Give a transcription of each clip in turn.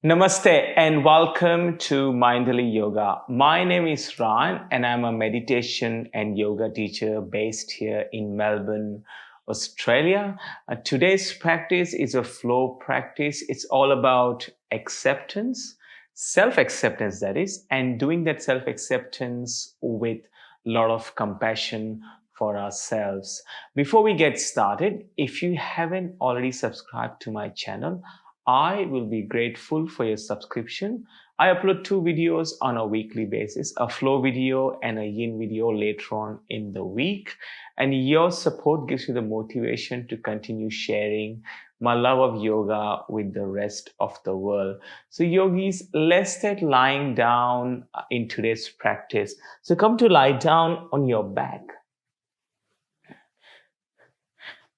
Namaste and welcome to Minderly Yoga. My name is Ran and I'm a meditation and yoga teacher based here in Melbourne, Australia. Today's practice is a flow practice. It's all about acceptance, self-acceptance that is, and doing that self-acceptance with a lot of compassion for ourselves. Before we get started, if you haven't already subscribed to my channel, I will be grateful for your subscription. I upload two videos on a weekly basis, a flow video and a yin video later on in the week. And your support gives me the motivation to continue sharing my love of yoga with the rest of the world. So yogis, let's start lying down in today's practice. So come to lie down on your back.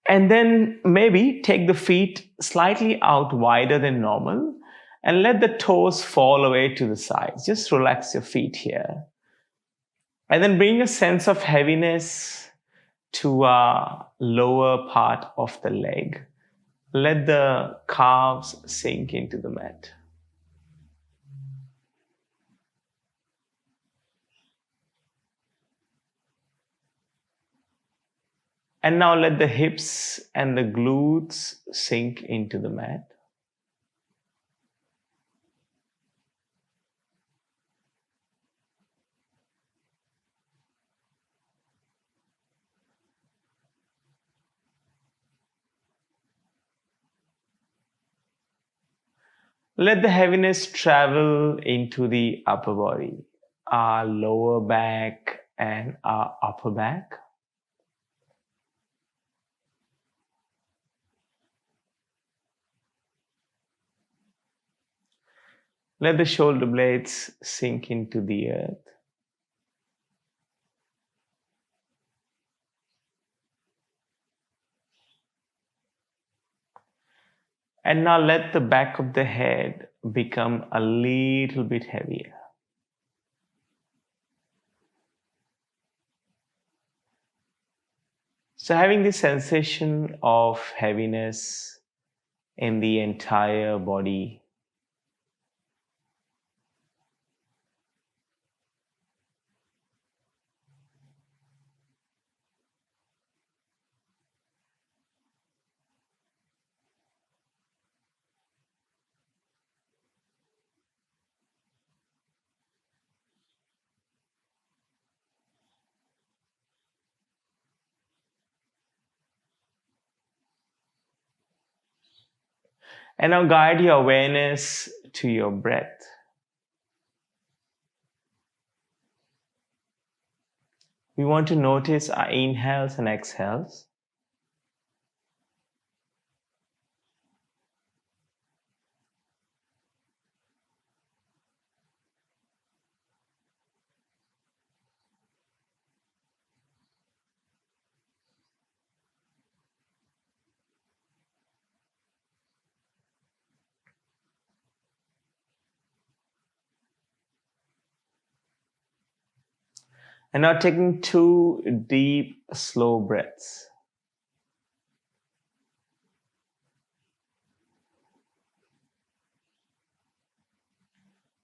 And then maybe take the feet slightly out wider than normal and let the toes fall away to the sides. Just relax your feet here. And then bring a sense of heaviness to a lower part of the leg. Let the calves sink into the mat. And now let the hips and the glutes sink into the mat. Let the heaviness travel into the upper body, our lower back and our upper back. Let the shoulder blades sink into the earth. And now let the back of the head become a little bit heavier. So having this sensation of heaviness in the entire body. And now guide your awareness to your breath. We want to notice our inhales and exhales. And now taking two deep, slow breaths.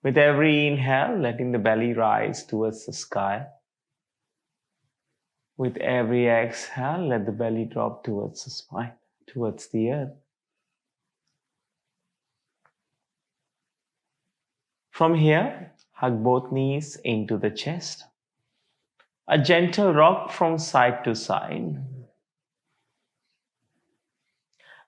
With every inhale, letting the belly rise towards the sky. With every exhale, let the belly drop towards the spine, towards the earth. From here, hug both knees into the chest. A gentle rock from side to side.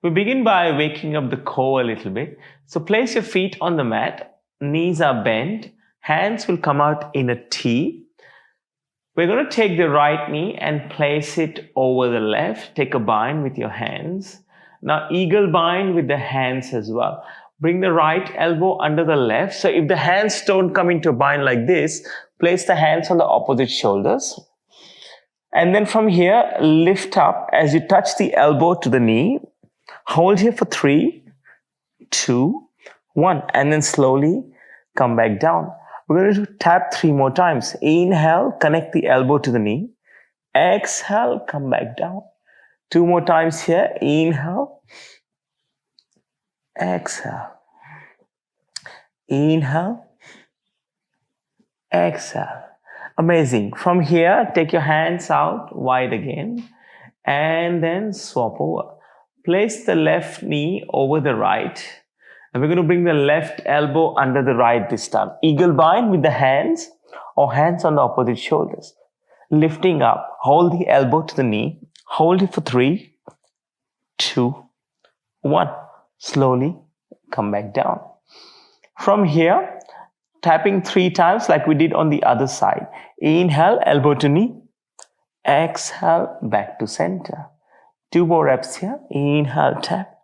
We begin by waking up the core a little bit. So place your feet on the mat. Knees are bent. Hands will come out in a T. We're going to take the right knee and place it over the left. Take a bind with your hands. Now eagle bind with the hands as well. Bring the right elbow under the left. So if the hands don't come into a bind like this, place the hands on the opposite shoulders. And then from here, lift up as you touch the elbow to the knee. Hold here for 3, 2, 1. And then slowly come back down. We're going to tap 3 more times. Inhale, connect the elbow to the knee. Exhale, come back down. 2 more times here. Inhale. Exhale. Inhale, exhale. Amazing. From here, take your hands out wide again and then swap over. Place the left knee over the right. And we're going to bring the left elbow under the right this time. Eagle bind with the hands or hands on the opposite shoulders. Lifting up. Hold the elbow to the knee. Hold it for 3, 2, 1. Slowly come back down. From here, tapping 3 times like we did on the other side. Inhale, elbow to knee. Exhale, back to center. 2 more reps here. Inhale, tap.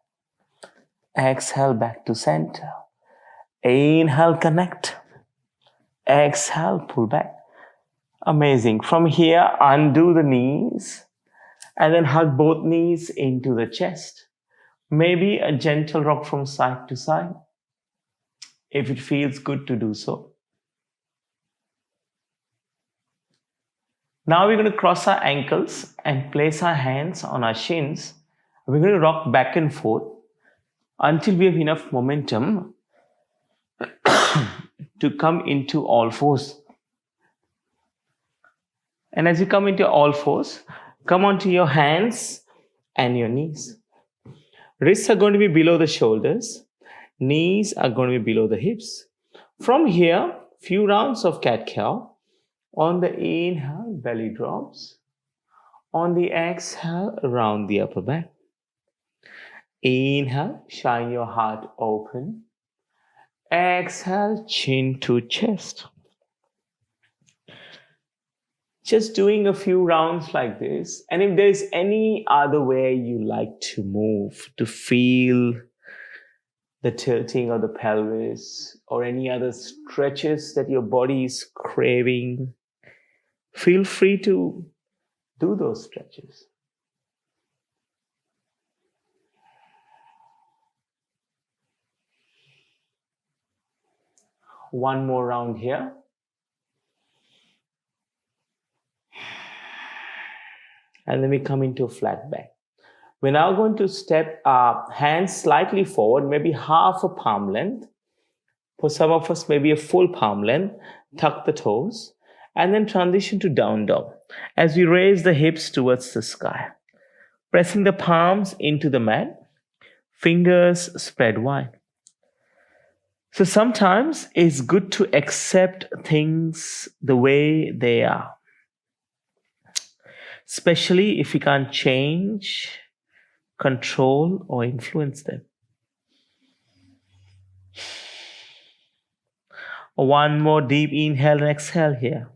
Exhale, back to center. Inhale, connect. Exhale, pull back. Amazing. From here, undo the knees and then hug both knees into the chest. Maybe a gentle rock from side to side if it feels good to do so. Now we're going to cross our ankles and place our hands on our shins. We're going to rock back and forth until we have enough momentum to come into all fours. And as you come into all fours, come onto your hands and your knees. Wrists are going to be below the shoulders. Knees are going to be below the hips. From here, few rounds of cat-cow. On the inhale, belly drops. On the exhale, round the upper back. Inhale, shine your heart open. Exhale, chin to chest. Just doing a few rounds like this. And if there's any other way you like to move, to feel the tilting of the pelvis or any other stretches that your body is craving, feel free to do those stretches. One more round here. And then we come into a flat back. We're now going to step our hands slightly forward, maybe half a palm length. For some of us, maybe a full palm length. Tuck the toes. And then transition to down dog as we raise the hips towards the sky. Pressing the palms into the mat. Fingers spread wide. So sometimes it's good to accept things the way they are. Especially if you can't change, control, or influence them. One more deep inhale and exhale here.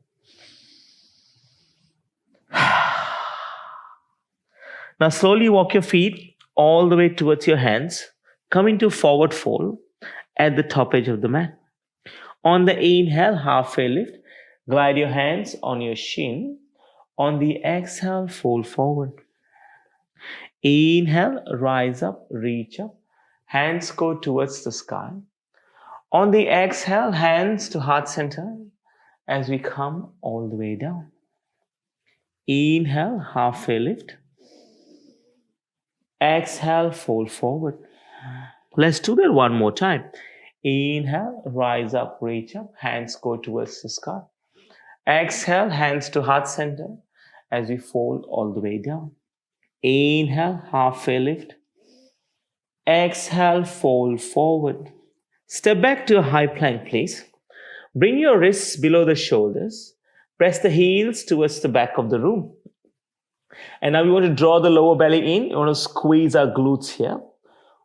Now slowly walk your feet all the way towards your hands. Come into forward fold at the top edge of the mat. On the inhale, halfway lift. Glide your hands on your shin. On the exhale, fold forward. Inhale, rise up, reach up. Hands go towards the sky. On the exhale, hands to heart center as we come all the way down. Inhale, halfway lift. Exhale, fold forward. Let's do that one more time. Inhale, rise up, reach up. Hands go towards the sky. Exhale, hands to heart center as we fold all the way down. Inhale, halfway lift. Exhale, fold forward. Step back to a high plank, please. Bring your wrists below the shoulders. Press the heels towards the back of the room. And now we want to draw the lower belly in. We want to squeeze our glutes here.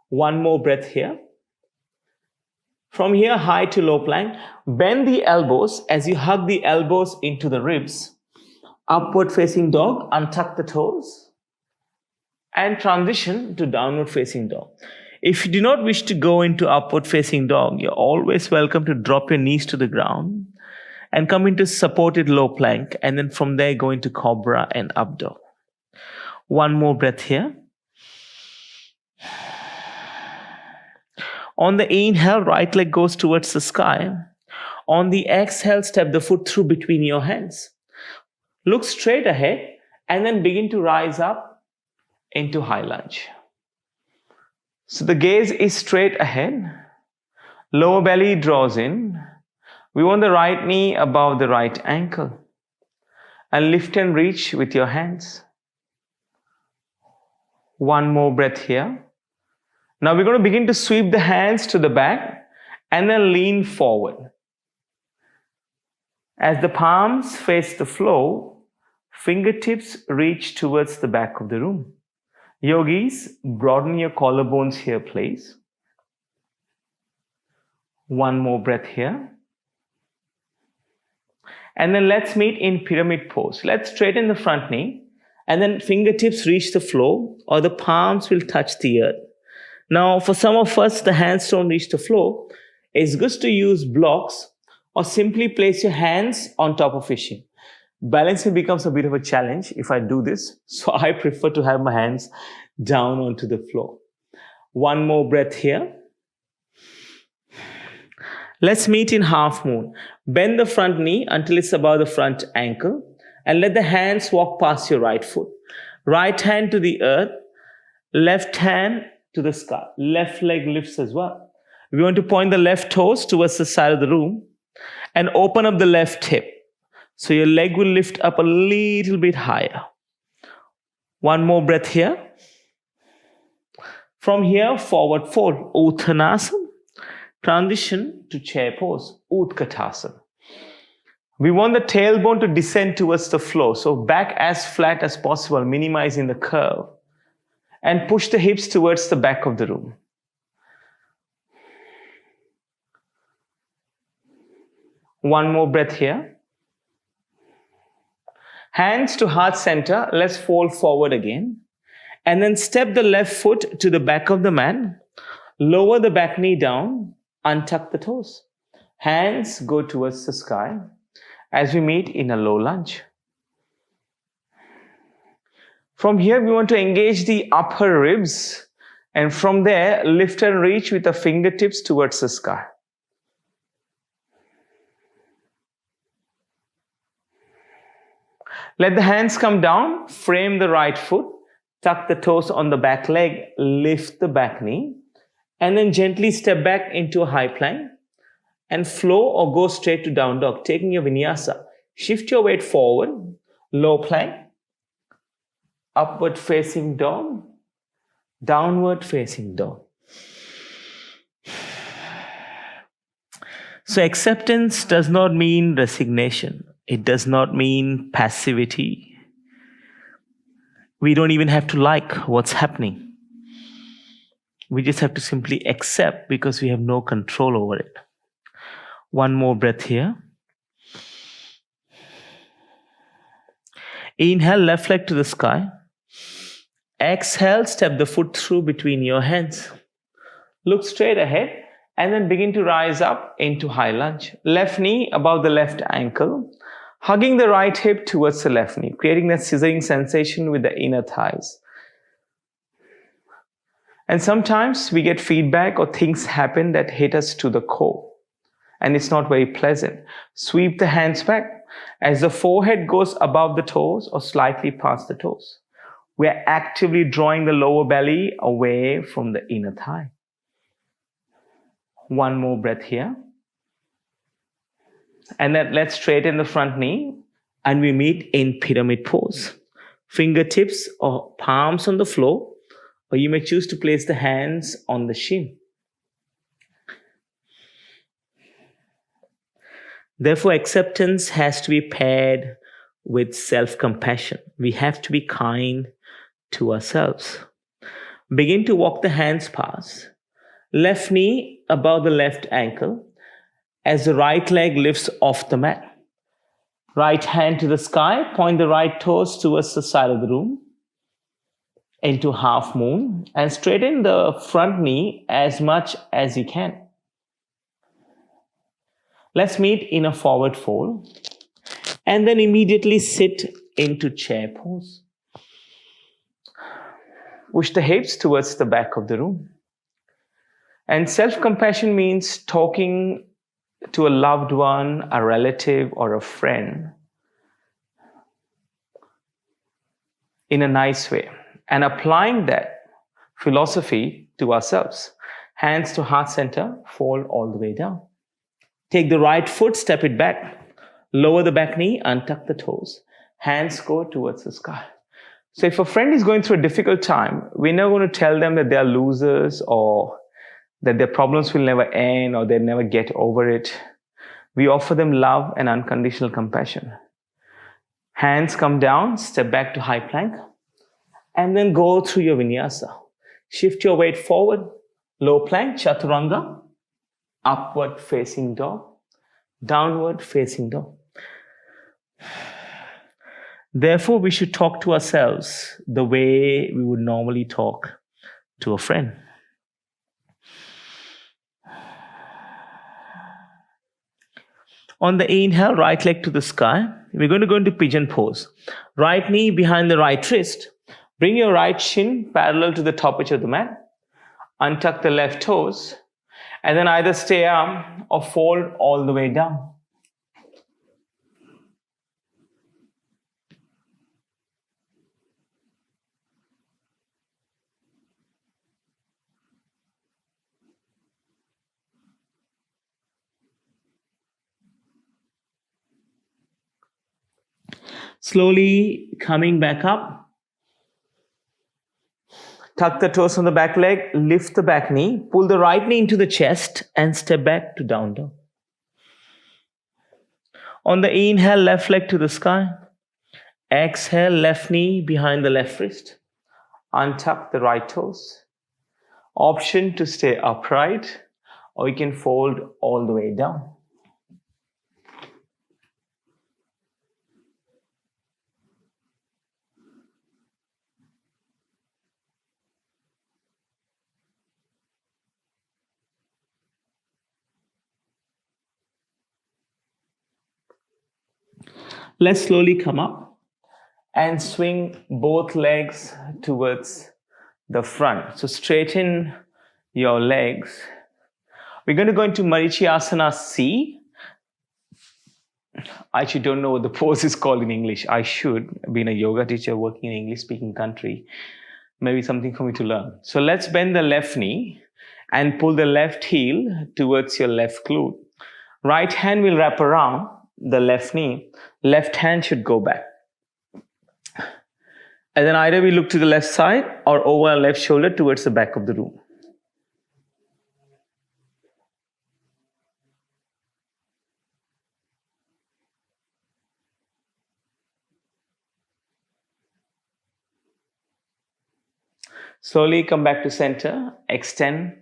One more breath here. From here, high to low plank. Bend the elbows as you hug the elbows into the ribs. Upward facing dog, untuck the toes. And transition to downward facing dog. If you do not wish to go into upward facing dog, you're always welcome to drop your knees to the ground and come into supported low plank. And then from there, go into cobra and up dog. One more breath here. On the inhale, right leg goes towards the sky. On the exhale, step the foot through between your hands. Look straight ahead and then begin to rise up into high lunge. So the gaze is straight ahead. Lower belly draws in. We want the right knee above the right ankle. And lift and reach with your hands. One more breath here. Now we're going to begin to sweep the hands to the back and then lean forward. As the palms face the floor, fingertips reach towards the back of the room. Yogis, broaden your collarbones here, please. One more breath here. And then let's meet in pyramid pose. Let's straighten the front knee and then fingertips reach the floor or the palms will touch the earth. Now, for some of us, the hands don't reach the floor. It's good to use blocks or simply place your hands on top of your shin. Balancing becomes a bit of a challenge if I do this, so I prefer to have my hands down onto the floor. One more breath here. Let's meet in half moon. Bend the front knee until it's above the front ankle and let the hands walk past your right foot. Right hand to the earth, left hand to the sky. Left leg lifts as well. We want to point the left toes towards the side of the room and open up the left hip. So your leg will lift up a little bit higher. One more breath here. From here, forward fold, Uttanasana. Transition to chair pose, Utkatasana. We want the tailbone to descend towards the floor. So back as flat as possible, minimizing the curve. And push the hips towards the back of the room. One more breath here. Hands to heart center. Let's fold forward again. And then step the left foot to the back of the mat. Lower the back knee down. Untuck the toes. Hands go towards the sky as we meet in a low lunge. From here, we want to engage the upper ribs. And from there, lift and reach with the fingertips towards the sky. Let the hands come down. Frame the right foot. Tuck the toes on the back leg. Lift the back knee. And then gently step back into a high plank and flow or go straight to down dog, taking your vinyasa. Shift your weight forward, low plank, upward facing dog, downward facing dog. So acceptance does not mean resignation. It does not mean passivity. We don't even have to like what's happening. We just have to simply accept because we have no control over it. One more breath here. Inhale, left leg to the sky. Exhale, step the foot through between your hands. Look straight ahead and then begin to rise up into high lunge. Left knee above the left ankle, hugging the right hip towards the left knee, creating that scissoring sensation with the inner thighs. And sometimes we get feedback or things happen that hit us to the core. And it's not very pleasant. Sweep the hands back as the forehead goes above the toes or slightly past the toes. We're actively drawing the lower belly away from the inner thigh. One more breath here. And then let's straighten the front knee and we meet in pyramid pose. Fingertips or palms on the floor. Or you may choose to place the hands on the shin. Therefore, acceptance has to be paired with self-compassion. We have to be kind to ourselves. Begin to walk the hands past. Left knee above the left ankle as the right leg lifts off the mat. Right hand to the sky. Point the right toes towards the side of the room. Into half moon and straighten the front knee as much as you can. Let's meet in a forward fold and then immediately sit into chair pose. Push the hips towards the back of the room. And self-compassion means talking to a loved one, a relative, or a friend in a nice way. And applying that philosophy to ourselves. Hands to heart center, fold all the way down. Take the right foot, step it back. Lower the back knee, untuck the toes. Hands go towards the sky. So if a friend is going through a difficult time, we're not going to tell them that they are losers or that their problems will never end or they'll never get over it. We offer them love and unconditional compassion. Hands come down, step back to high plank, and then go through your vinyasa. Shift your weight forward, low plank, chaturanga, upward facing dog, downward facing dog. Therefore, we should talk to ourselves the way we would normally talk to a friend. On the inhale, right leg to the sky. We're going to go into pigeon pose. Right knee behind the right wrist. Bring your right shin parallel to the top edge of the mat. Untuck the left toes. And then either stay up or fold all the way down. Slowly coming back up. Tuck the toes on the back leg, lift the back knee, pull the right knee into the chest and step back to down dog. On the inhale, left leg to the sky. Exhale, left knee behind the left wrist. Untuck the right toes. Option to stay upright or you can fold all the way down. Let's slowly come up and swing both legs towards the front. So straighten your legs. We're going to go into Marichyasana C. I actually don't know what the pose is called in English. I should, being a yoga teacher working in an English-speaking country. Maybe something for me to learn. So let's bend the left knee and pull the left heel towards your left glute. Right hand will wrap around the left knee. Left hand should go back. And then either we look to the left side or over our left shoulder towards the back of the room. Slowly come back to center. Extend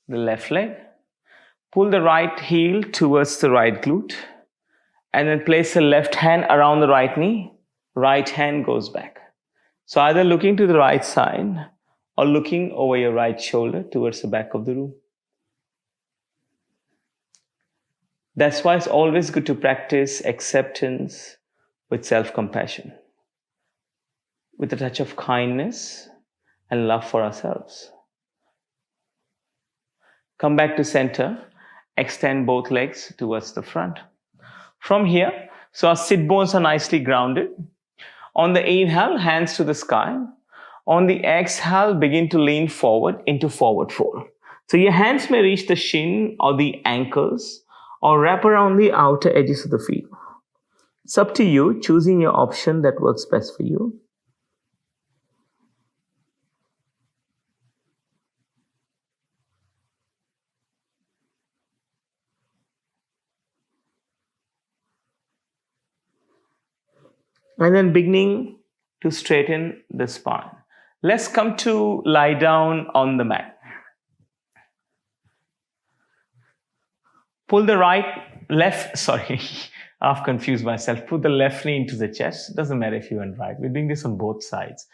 the left leg. Pull the right heel towards the right glute. And then place the left hand around the right knee. Right hand goes back. So either looking to the right side or looking over your right shoulder towards the back of the room. That's why it's always good to practice acceptance with self-compassion, with a touch of kindness and love for ourselves. Come back to center. Extend both legs towards the front. From here, so our sit bones are nicely grounded. On the inhale, hands to the sky. On the exhale, begin to lean forward into forward fold. So your hands may reach the shin or the ankles or wrap around the outer edges of the feet. It's up to you, choosing your option that works best for you. And then beginning to straighten the spine. Let's come to lie down on the mat. Pull the I've confused myself. Put the left knee into the chest. Doesn't matter if you went right. We're doing this on both sides.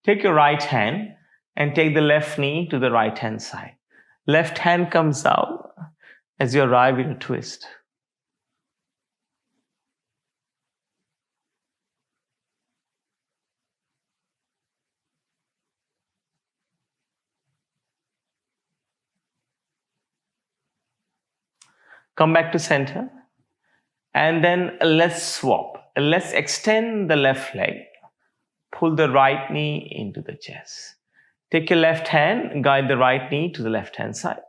Take your right hand and take the left knee to the right hand side. Left hand comes out as you arrive in a twist. Come back to center. And then let's swap. Let's extend the left leg. Pull the right knee into the chest. Take your left hand, guide the right knee to the left hand side.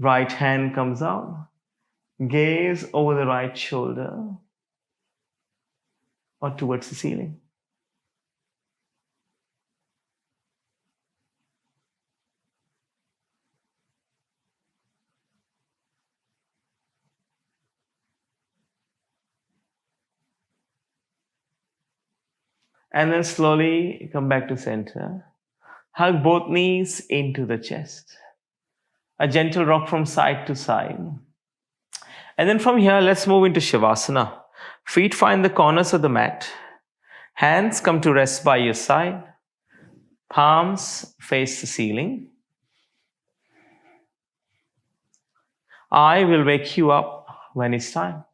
Right hand comes out. Gaze over the right shoulder or towards the ceiling. And then slowly come back to center. Hug both knees into the chest. A gentle rock from side to side. And then from here, let's move into Shavasana. Feet find the corners of the mat. Hands come to rest by your side. Palms face the ceiling. I will wake you up when it's time.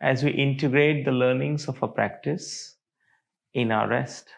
As we integrate the learnings of our practice in our rest.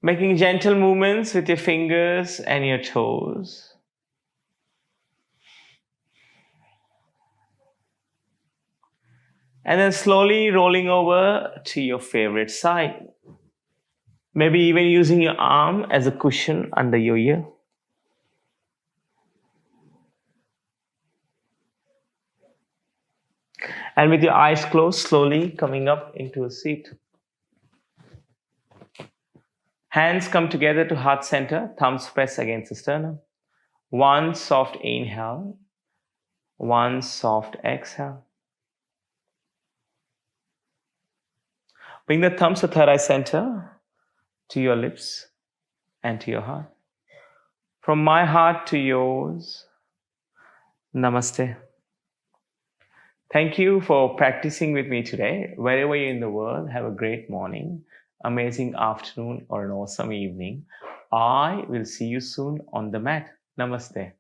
Making gentle movements with your fingers and your toes. And then slowly rolling over to your favorite side. Maybe even using your arm as a cushion under your ear. And with your eyes closed, slowly coming up into a seat. Hands come together to heart center, thumbs press against the sternum. One soft inhale, one soft exhale. Bring the thumbs to third eye center, to your lips and to your heart. From my heart to yours, namaste. Thank you for practicing with me today. Wherever you're in the world, have a great morning, amazing afternoon, or an awesome evening. I will see you soon on the mat. Namaste.